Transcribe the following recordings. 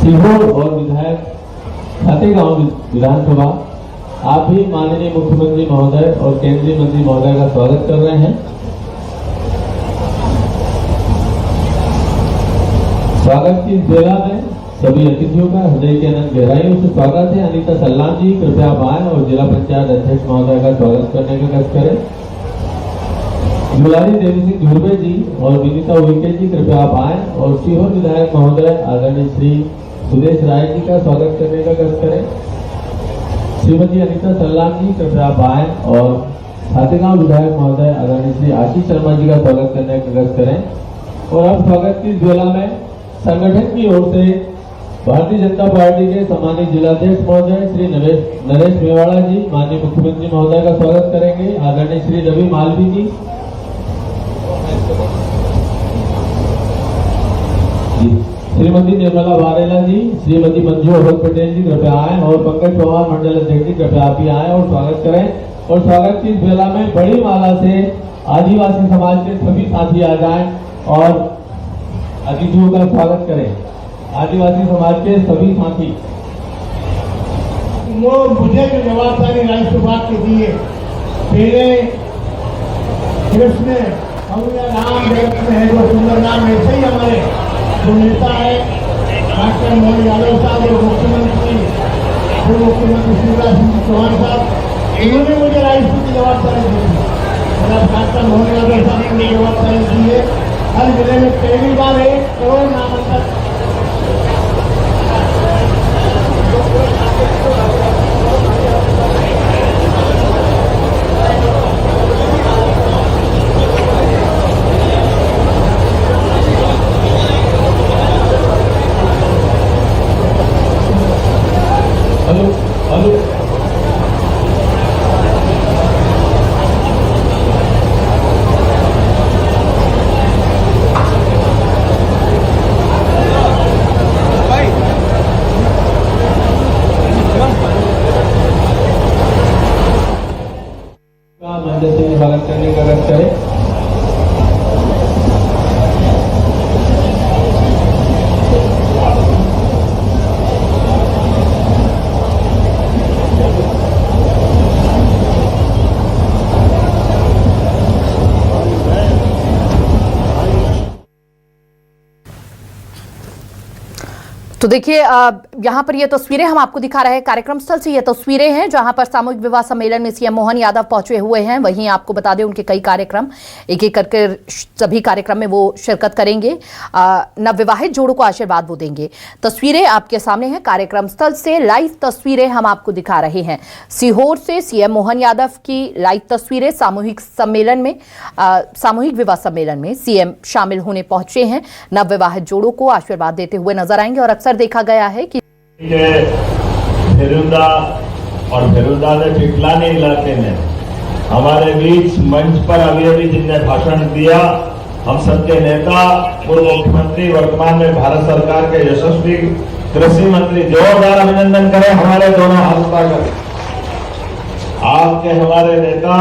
सीहोर और विधायक खातेगांव विधानसभा, आप भी माननीय मुख्यमंत्री महोदय और केंद्रीय मंत्री महोदय का स्वागत कर रहे हैं। स्वागत की इस बेला में सभी अतिथियों का हृदय के अनंत गहराइयों से स्वागत है। अनीता सल्लाम जी कृपया आप आएं और जिला पंचायत अध्यक्ष महोदय का स्वागत करने का कष्ट करें। दुलारी देवी सिंह झुरबे जी और विनीता उइके जी कृपया आप आएं और सीहोर विधायक महोदय आदरणीय श्री सुदेश राय जी का स्वागत करने का कष्ट करें। श्रीमती अनीता सल्लाम जी कृपया आप आएं और खातेगांव विधायक महोदय आदरणीय श्री आशीष शर्मा जी का स्वागत करने का कष्ट करें। और अब स्वागत की इस बेला में संगठन की ओर से भारतीय जनता पार्टी के सम्मानित जिलाध्यक्ष महोदय श्री नरेश मेवाड़ा जी माननीय मुख्यमंत्री महोदय का स्वागत करेंगे। आदरणीय श्री रवि मालवी जी, श्रीमती निर्मला वारेला जी, श्रीमती मंजू अभय पटेल जी कृपया आएं और पंकज चौहान मंडल अध्यक्ष जी कृपया आप ही आएं और स्वागत करें। और स्वागत की इस बेला में बड़ी माला से आदिवासी समाज के सभी साथी आ जाएं और अतिथियों का स्वागत करें। आदिवासी समाज के सभी साथी वो मुझे जो जवाबदारी राज्यसभा के दिए, पहले कृष्ण हमने नाम जगत में है जो सुंदर नाम, ऐसे ही हमारे जो नेता है डॉक्टर मोहन यादव साहब और मुख्यमंत्री पूर्व मुख्यमंत्री शिवराज सिंह चौहान साहब, इन्होंने मुझे राज्यसभा की जवाबदारी दी। डॉक्टर मोहन यादव साहब ने जवाबदारी दी है। हर जिले में पहली बार 1 करोड़ नामांकन स्वागत करने का कष्ट करें। तो देखिए यहाँ पर ये तस्वीरें हम आपको दिखा रहे हैं, कार्यक्रम स्थल से ये तस्वीरें हैं जहां पर सामूहिक विवाह सम्मेलन में सीएम मोहन यादव पहुंचे हुए हैं। वहीं आपको बता दें उनके कई कार्यक्रम, एक एक करके सभी कार्यक्रम में वो शिरकत करेंगे। नवविवाहित जोड़ों को आशीर्वाद वो देंगे। तस्वीरें आपके सामने हैं, कार्यक्रम स्थल से लाइव तस्वीरें हम आपको दिखा रहे हैं। सीहोर से सीएम मोहन यादव की लाइव तस्वीरें, सामूहिक सम्मेलन में सामूहिक विवाह सम्मेलन में सीएम शामिल होने पहुंचे हैं। नवविवाहित जोड़ों को आशीर्वाद देते हुए नजर आएंगे। और अक्सर देखा गया है कि फेरुदा और फेरुदा टिकलानी इलाके में हमारे बीच मंच पर अभी जिनने भाषण दिया, हम सबके नेता पूर्व मुख्यमंत्री, वर्तमान में भारत सरकार के यशस्वी कृषि मंत्री, जोरदार अभिनंदन करें, हमारे दोनों हाथ उठाकर। आपके हमारे नेता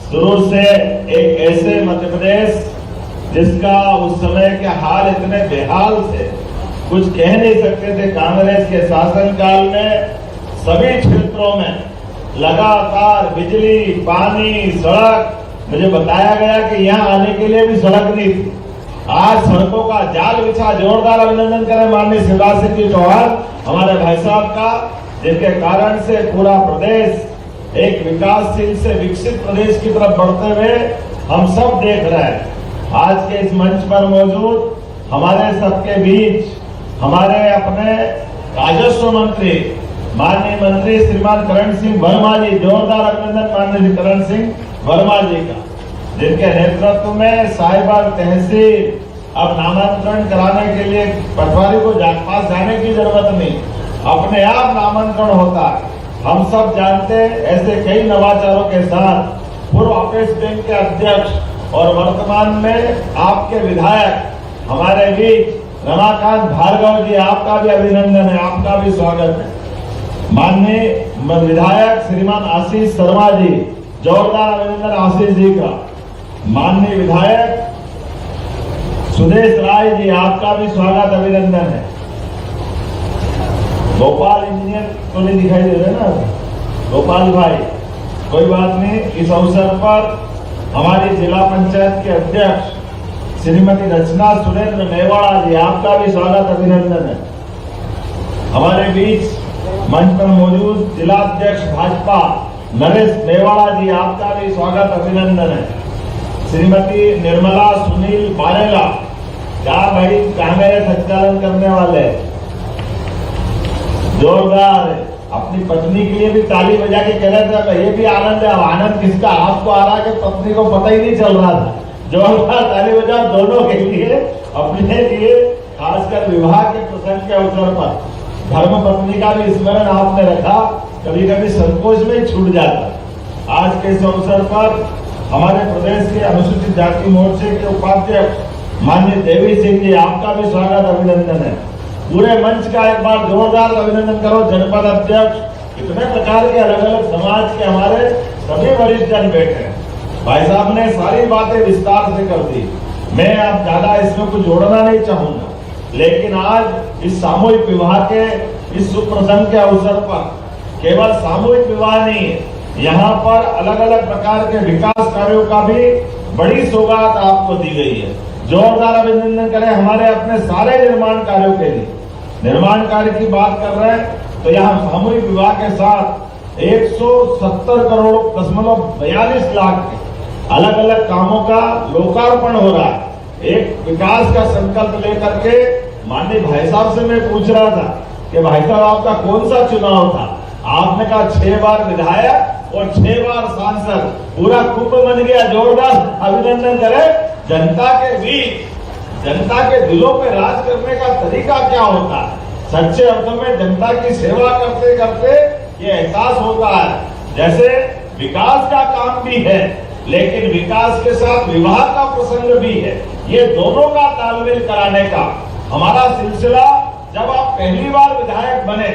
शुरू से एक ऐसे मध्य प्रदेश जिसका उस समय के हाल इतने बेहाल थे, कुछ कह नहीं सकते थे। कांग्रेस के शासनकाल में सभी क्षेत्रों में लगातार बिजली, पानी, सड़क, मुझे बताया गया कि यहाँ आने के लिए भी सड़क नहीं थी। आज सड़कों का जाल बिछा, जोरदार अभिनंदन करें माननीय शिवराज सिंह चौहान हमारे भाई साहब का, जिनके कारण से पूरा प्रदेश एक विकासशील से विकसित प्रदेश की तरफ बढ़ते हुए हम सब देख रहे हैं। आज के इस मंच पर मौजूद हमारे सबके बीच हमारे अपने राजस्व मंत्री माननीय मंत्री श्रीमान करण सिंह वर्मा जी, जोरदार अभिनंदन माननीय करण सिंह वर्मा जी का, जिनके नेतृत्व में साहिबाग तहसील अब नामांतरण कराने के लिए पटवारी को पास जाने की जरूरत नहीं, अपने आप नामांतरण होता है। हम सब जानते हैं ऐसे कई नवाचारों के साथ पूर्व अपेक्स बैंक के अध्यक्ष और वर्तमान में आपके विधायक हमारे बीच रमाकांत भार्गव जी, आपका भी अभिनंदन है, आपका भी स्वागत है। माननीय विधायक श्रीमान आशीष शर्मा जी, जोरदार अभिनंदन आशीष जी का। माननीय विधायक सुदेश राय जी, आपका भी स्वागत अभिनंदन है। गोपाल इंजीनियर तो नहीं दिखाई दे रहे ना, गोपाल भाई, कोई बात नहीं। इस अवसर पर हमारी जिला पंचायत के अध्यक्ष श्रीमती रचना सुरेंद्र मेवाड़ा जी, आपका भी स्वागत अभिनंदन है। हमारे बीच मंच पर मौजूद जिला अध्यक्ष भाजपा नरेश मेवाड़ा जी, आपका भी स्वागत अभिनंदन है। श्रीमती निर्मला सुनील बारेला, क्या भाई कैमरे संचालन करने वाले, जोरदार। अपनी पत्नी के लिए भी ताली बजा के कह रहे थे, ये भी आनंद है। आनंद किसका? आपको आ रहा है कि पत्नी को पता ही नहीं चल रहा था। जोरदार ताली बजा दोनों के लिए, अपने लिए, खासकर विवाह के प्रसंग के अवसर पर धर्म पत्नी का भी स्मरण आपने रखा, कभी कभी संकोच में ही छूट जाता। आज के इस अवसर पर हमारे प्रदेश के अनुसूचित जाति मोर्चे के उपाध्यक्ष माननीय देवी सिंह जी, आपका भी स्वागत अभिनंदन है। पूरे मंच का एक बार जोरदार अभिनंदन करो। जनपद अध्यक्ष, इतने प्रकार के अलग अलग समाज के हमारे सभी वरिष्ठ जन बैठे हैं। भाई साहब ने सारी बातें विस्तार से कर दी, मैं अब ज्यादा इसमें कुछ जोड़ना नहीं चाहूंगा। लेकिन आज इस सामूहिक विवाह के इस सुप्रसंग के अवसर पर केवल सामूहिक विवाह नहीं है, यहाँ पर अलग अलग प्रकार के विकास कार्यों का भी बड़ी सौगात आपको दी गई है। जोरदार अभिनंदन करें हमारे अपने सारे निर्माण कार्यों के लिए। निर्माण कार्य की बात कर रहे हैं तो यहाँ सामूहिक विवाह के साथ 170.42 लाख के अलग अलग कामों का लोकार्पण हो रहा है। एक विकास का संकल्प लेकर के माननीय भाई साहब से मैं पूछ रहा था कि भाई साहब आपका कौन सा चुनाव था? आपने कहा 6 बार विधायक और 6 बार सांसद, पूरा कुंभ बन गया। जोरदार अभिनंदन करें। जनता के बीच, जनता के दिलों पे राज करने का तरीका क्या होता है? सच्चे अर्थों में जनता की सेवा करते करते ये एहसास होता है जैसे विकास का काम भी है, लेकिन विकास के साथ विवाह का प्रसंग भी है। ये दोनों का तालमेल कराने का हमारा सिलसिला। जब आप पहली बार विधायक बने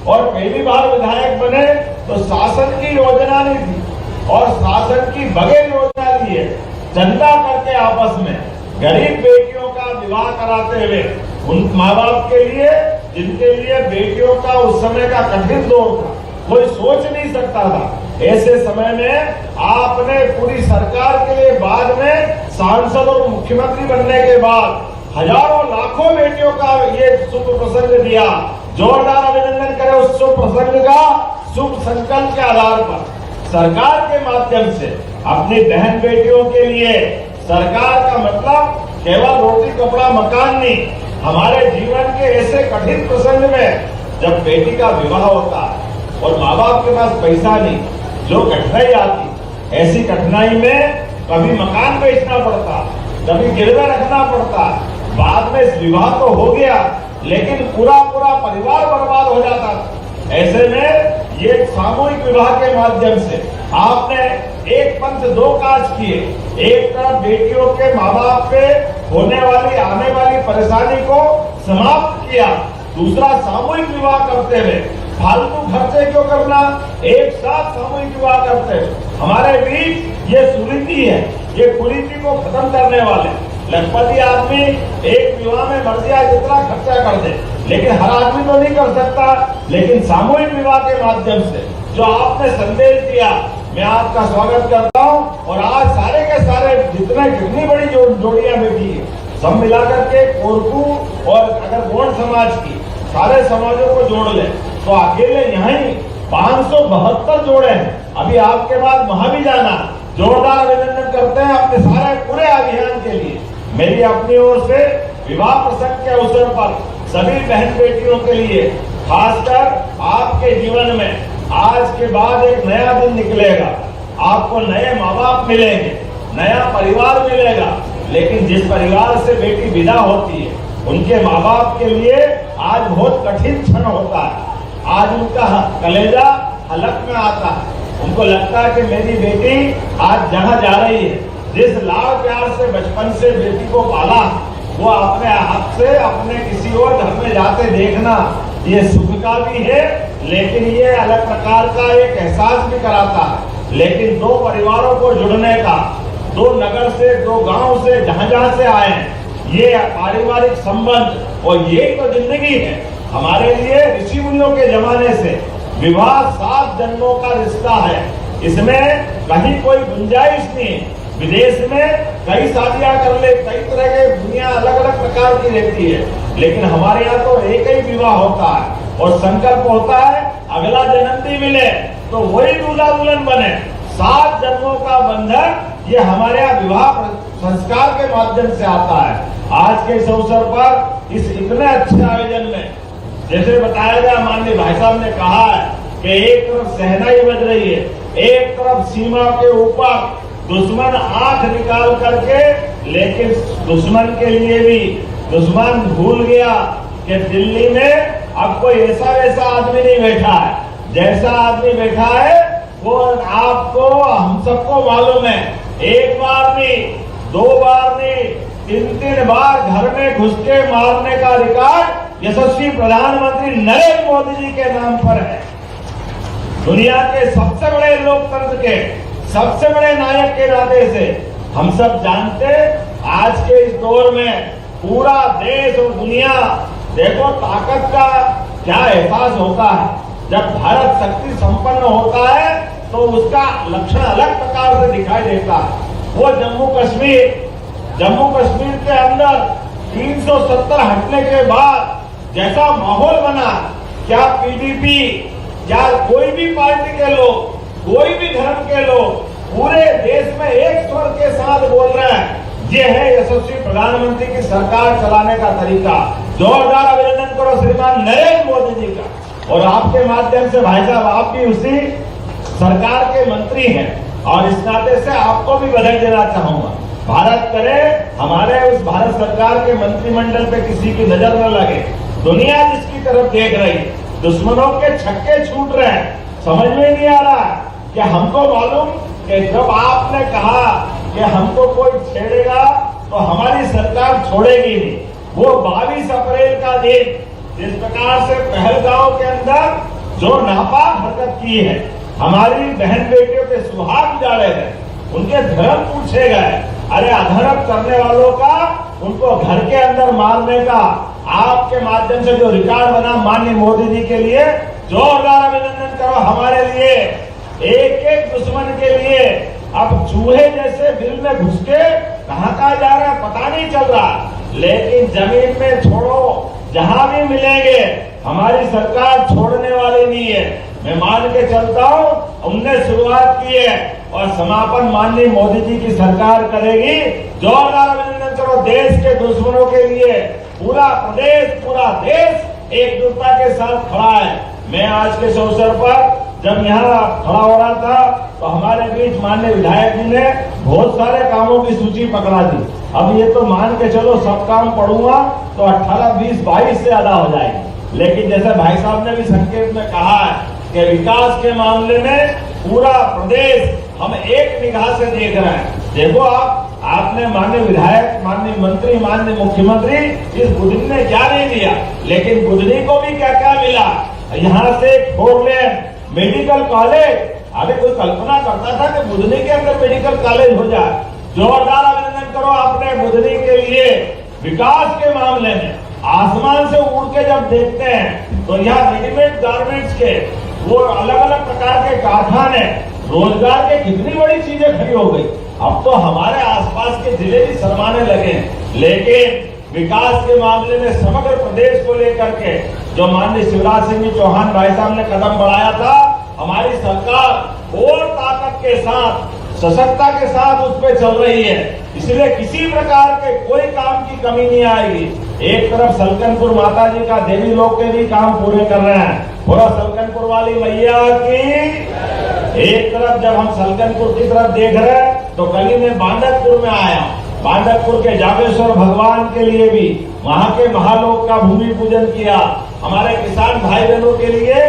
और पहली बार विधायक बने तो शासन की योजना नहीं थी और शासन की बगैर योजना ली है। चंदा करके आपस में गरीब बेटियों का विवाह कराते हुए उन माँ बाप के लिए जिनके लिए बेटियों का उस समय का कठिन दौर था, कोई सोच नहीं सकता था। ऐसे समय में आपने पूरी सरकार के लिए बाद में सांसद और मुख्यमंत्री बनने के बाद हजारों लाखों बेटियों का ये शुभ प्रसंग दिया। जोरदार अभिनंदन करें उस शुभ प्रसंग का। शुभ संकल्प के आधार पर सरकार के माध्यम से अपनी बहन बेटियों के लिए, सरकार का मतलब केवल रोटी कपड़ा मकान नहीं, हमारे जीवन के ऐसे कठिन प्रसंग में जब बेटी का विवाह होता है और माँ बाप के पास पैसा नहीं, जो कठिनाई आती, ऐसी कठिनाई में कभी मकान बेचना पड़ता, कभी गिरवे रखना पड़ता। बाद में इस विवाह तो हो गया, लेकिन पूरा परिवार बर्बाद हो जाता था। ऐसे में ये सामूहिक विवाह के माध्यम से आपने एक पंथ दो काज किए। एक तरफ बेटियों के माँ बाप पे होने वाली आने वाली परेशानी को समाप्त किया, दूसरा सामूहिक विवाह करते हुए फालतू खर्चे क्यों करना, एक साथ सामूहिक विवाह करते हुए हमारे बीच ये सुरीति है, ये कुरीति को खत्म करने वाले। लखपति आदमी एक विवाह में मर जाए जितना खर्चा कर दे, लेकिन हर आदमी तो नहीं कर सकता। लेकिन सामूहिक विवाह के माध्यम से जो आपने संदेश दिया, मैं आपका स्वागत करता हूं। और आज सारे के सारे जितनी बड़ी जोड़ियां बैठी है, सब मिलाकर के कोरकू और अगर गौड़ समाज की सारे समाजों को जोड़ ले तो अकेले यहाँ ही 572 जोड़े हैं। अभी आपके बाद वहां भी जाना। जोरदार अभिनंदन करते हैं अपने सारे पूरे अभियान के लिए। मेरी अपनी ओर से विवाह प्रसंग के अवसर पर सभी बहन बेटियों के लिए, खासकर आपके जीवन में आज के बाद एक नया दिन निकलेगा। आपको नए माँ बाप मिलेंगे, नया परिवार मिलेगा, लेकिन जिस परिवार से बेटी विदा होती है उनके माँ बाप के लिए आज बहुत कठिन क्षण होता है। आज उनका कलेजा हलक में आता है। उनको लगता है कि मेरी बेटी आज जहाँ जा रही है, जिस लाड़ प्यार से बचपन से बेटी को पाला, वो अपने हाथ से अपने किसी और घर में जाते देखना, ये सुख का भी है, लेकिन ये अलग प्रकार का एक एहसास भी कराता है। लेकिन दो परिवारों को जुड़ने का, दो नगर से, दो गांव से, जहां जहां से आए हैं, ये पारिवारिक संबंध और यही तो जिंदगी है हमारे लिए। ऋषि मुनियों के जमाने से विवाह 7 जन्मों का रिश्ता है, इसमें कहीं कोई गुंजाइश नहीं। विदेश में कई शादियां कर ले, कई तरह के दुनिया अलग अलग प्रकार की रहती है, लेकिन हमारे यहाँ तो एक ही विवाह होता है और संकल्प होता है अगला जन्म भी मिले तो वही दूल्हा दुल्हन बने। 7 जन्मों का बंधन ये हमारे यहाँ विवाह संस्कार के माध्यम से आता है। आज के इस अवसर पर इस इतने अच्छे आयोजन में जैसे बताया गया, माननीय भाई साहब ने कहा है कि एक तरफ शहनाई बज रही है, एक तरफ सीमा के ऊपर दुश्मन आंख निकाल करके, लेकिन दुश्मन के लिए भी दुश्मन भूल गया कि दिल्ली में अब कोई ऐसा वैसा आदमी नहीं बैठा है। जैसा आदमी बैठा है वो आपको हम सबको मालूम है। एक बार नहीं, 2 बार नहीं, 3 बार घर में घुस के मारने का रिकॉर्ड यशस्वी प्रधानमंत्री नरेंद्र मोदी जी के नाम पर है। दुनिया के सबसे बड़े लोकतंत्र के सबसे बड़े नायक के नाते से हम सब जानते, आज के इस दौर में पूरा देश और दुनिया देखो ताकत का क्या एहसास होता है। जब भारत शक्ति संपन्न होता है तो उसका लक्षण अलग प्रकार से दिखाई देता है। वो जम्मू कश्मीर के अंदर 370 हटने के बाद जैसा माहौल बना, क्या पीडीपी या कोई भी पार्टी के लोग, कोई भी धर्म के लोग पूरे देश में एक स्वर के साथ बोल रहे हैं। ये है यशस्वी प्रधानमंत्री की सरकार चलाने का तरीका। जोरदार अभिनंदन करो श्रीमान नरेंद्र मोदी जी का। और आपके माध्यम से भाई साहब, आप भी उसी सरकार के मंत्री हैं और इस नाते से आपको भी बधाई देना चाहूंगा। भारत करे हमारे उस भारत सरकार के मंत्रिमंडल पे किसी की नजर न लगे। दुनिया जिसकी तरफ देख रही, दुश्मनों के छक्के छूट रहे हैं। समझ में नहीं आ रहा कि हमको मालूम कि जब आपने कहा कि हमको कोई छेड़ेगा तो हमारी सरकार छोड़ेगी नहीं। वो 22 अप्रैल का दिन जिस प्रकार से पहलगांव के अंदर जो नापाक हरकत की है, हमारी बहन बेटियों के सुहाग उजाड़े गए, उनके धर्म पूछे गए। अरे अधर्म करने वालों का उनको घर के अंदर मारने का आपके माध्यम से जो रिकॉर्ड बना, माननीय मोदी जी के लिए जोरदार अभिनंदन करो। हमारे लिए एक एक दुश्मन के लिए अब चूहे जैसे बिल में घुस के कहाँ जा रहा है पता नहीं चल रहा, लेकिन जमीन में छोड़ो जहां भी मिलेंगे, हमारी सरकार छोड़ने वाली नहीं है। मैं मान के चलता हूं, उनने शुरुआत की है और समापन माननीय मोदी जी की सरकार करेगी। जोरदार अभिनंदन करो। देश के दुश्मनों के लिए पूरा प्रदेश, पूरा देश एकजुटता के साथ खड़ा है। मैं आज के इस अवसर पर जब यहाँ खड़ा हो रहा था तो हमारे बीच माननीय विधायक जी ने बहुत सारे कामों की सूची पकड़ा दी। अब ये तो मान के चलो सब काम पढ़ूंगा तो 18, 20, 22 से ज्यादा हो जाएगी। लेकिन जैसे भाई साहब ने भी संकेत में कहा है कि विकास के मामले में पूरा प्रदेश हम एक निगाह से देख रहे हैं। देखो आपने माननीय विधायक, माननीय मंत्री, माननीय मुख्यमंत्री, इस बुधनी ने क्या नहीं दिया, लेकिन बुधनी को भी क्या क्या मिला। यहाँ से 4 लेन मेडिकल कॉलेज, अरे कोई कल्पना करता था कि बुधनी के अंदर मेडिकल कॉलेज हो जाए। जोरदार अभिनंदन करो आपने बुधनी के लिए। विकास के मामले में आसमान से उड़ के जब देखते हैं तो यहाँ रेडीमेड गारमेंट्स के वो अलग अलग प्रकार के कारखाने, रोजगार के कितनी बड़ी चीजें खड़ी हो गई। अब तो हमारे आसपास के जिले भी शर्माने लगे। लेकिन विकास के मामले में समग्र प्रदेश को लेकर के जो माननीय शिवराज सिंह चौहान भाई साहब ने कदम बढ़ाया था, हमारी सरकार और ताकत के साथ, सशक्तता के साथ उस पर चल रही है। इसलिए किसी प्रकार के कोई काम की कमी नहीं आएगी। एक तरफ सलकनपुर माता जी का देवी लोक के भी काम पूरे कर रहे हैं। पूरा सलकनपुर वाली मैया की। एक तरफ जब हम सलकनपुर की तरफ देख रहे हैं तो कल ही मैं बांडकपुर में आया। बांडकपुर के जागेश्वर भगवान के लिए भी वहां के महालोक का भूमि पूजन किया। हमारे किसान भाई बहनों के लिए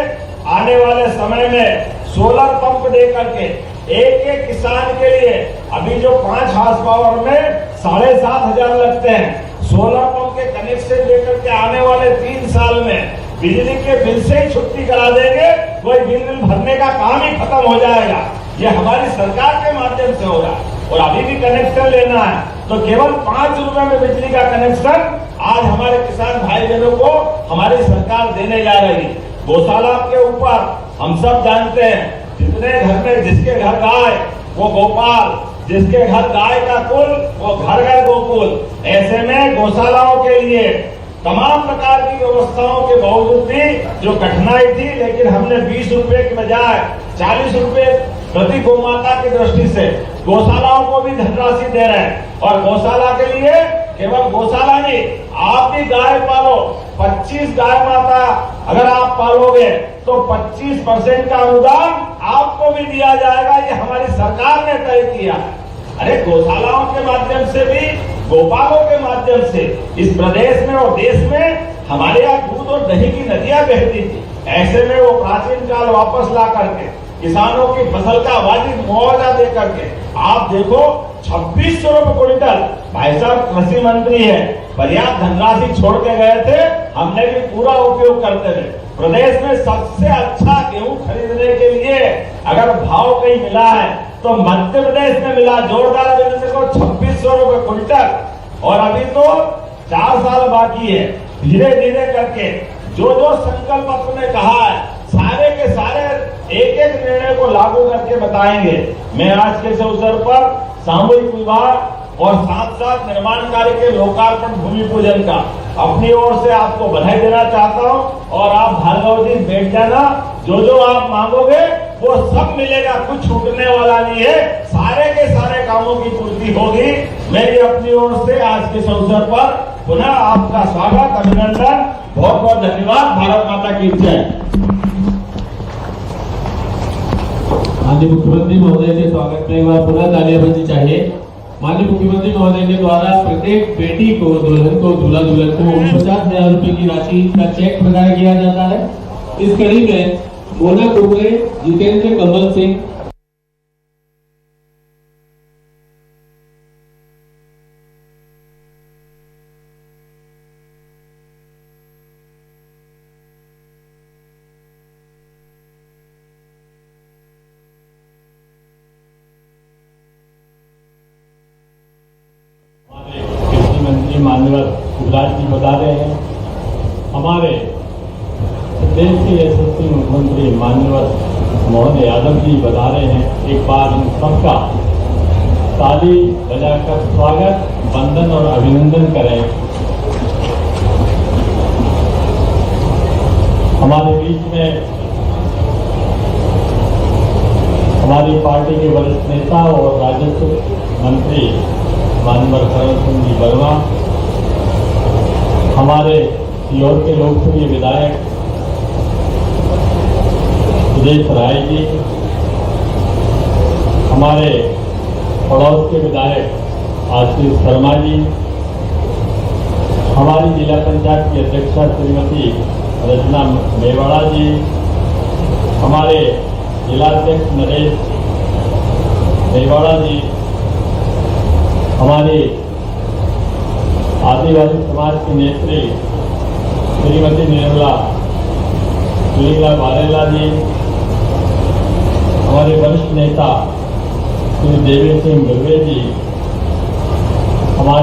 आने वाले समय में सोलर पंप दे करके एक एक किसान के लिए अभी जो 5 हार्स पावर में 7,500 लगते हैं, सोलर पंप के कनेक्शन देकर के आने वाले 3 साल में बिजली के बिल से ही छुट्टी करा देंगे। कोई बिल भरने का काम ही खत्म हो जाएगा। ये हमारी सरकार के माध्यम से हो रहा है। और अभी भी कनेक्शन लेना है तो केवल 5 रुपए में बिजली का कनेक्शन आज हमारे किसान भाई बहनों को हमारी सरकार देने जा रही है। गौशाला के ऊपर हम सब जानते हैं, जितने घर में जिसके घर गाय वो गोपाल, जिसके घर गाय का कुल वो घर घर गोकुल। ऐसे में गौशालाओं के लिए तमाम प्रकार की व्यवस्थाओं के बावजूद भी जो कठिनाई थी, लेकिन हमने 20 रुपए के बजाय 40 रुपए प्रति गौमाता की दृष्टि से गौशालाओं को भी धनराशि दे रहे हैं। और गौशाला के लिए केवल गौशाला नहीं, आप भी गाय पालो, 25 गाय माता अगर आप पालोगे तो 25% का अनुदान आपको भी दिया जाएगा। ये हमारी सरकार ने तय किया। अरे गौशालाओं के माध्यम से भी, गोपालों के माध्यम से इस प्रदेश में और देश में हमारे यहाँ दूध और दही की नदियां बहती थी। ऐसे में वो प्राचीन काल वापस ला करके किसानों की फसल का वाजिब मुआवजा दे करके आप देखो 2600 रुपए क्विंटल। भाई साहब कृषि मंत्री है, पर्याप्त धनराशि छोड़ के गए थे, हमने भी पूरा उपयोग करते थे। प्रदेश में सबसे अच्छा गेहूं खरीदने के लिए अगर भाव कहीं मिला है तो मध्य प्रदेश में मिला, जोरदार अभिनंदन को 2600 रुपए क्विंटल। और अभी तो 4 साल बाकी है, धीरे धीरे करके जो जो संकल्प अपने कहा है सारे के सारे एक एक निर्णय को लागू करके बताएंगे। मैं आज के इस अवसर पर सामूहिक विवाह और साथ साथ निर्माण कार्य के लोकार्पण भूमि पूजन का अपनी ओर से आपको बधाई देना चाहता हूं। और आप भार्गव जी बैठ जाना, जो आप मांगोगे वो सब मिलेगा, कुछ छूटने वाला नहीं है, सारे के सारे कामों की पूर्ति होगी। मेरी अपनी ओर से आज के इस अवसर पर पुनः आपका स्वागत, अभिनंदन, बहुत बहुत धन्यवाद। भारत माता की जय। माननीय मुख्यमंत्री महोदय के स्वागत में एक बार पुनः तालियां बजनी चाहिए। माननीय मुख्यमंत्री महोदय के द्वारा प्रत्येक बेटी को, दुल्हन को, दूल्हा दुल्हन को 50,000 रुपए की राशि का चेक प्रदान किया जाता है। इस कड़ी में मोना कुमरे, जितेंद्र कमल सिंह, मंत्री माननीय शिवराज जी बता रहे हैं, हमारे प्रदेश के यशस्वी मुख्यमंत्री माननीय मोहन यादव जी बता रहे हैं। एक बार इन सबका ताली बजाकर स्वागत, वंदन और अभिनंदन करें। हमारे बीच में हमारी पार्टी के वरिष्ठ नेता और राजस्व मंत्री माननीय करण सिंह जी वर्मा, हमारे सीहोर के लोकसभा विधायक सुदेश राय जी, हमारे पड़ोस के विधायक आशीष शर्मा जी, हमारी जिला पंचायत की अध्यक्षा श्रीमती रचना मेवाड़ा जी, हमारे जिलाध्यक्ष नरेश मेवाड़ा जी, हमारे आदिवासी समाज की नेत्री श्रीमती निर्मला बारेला जी, हमारे वरिष्ठ नेता श्री देवी सिंह बिरवे जी, हमारे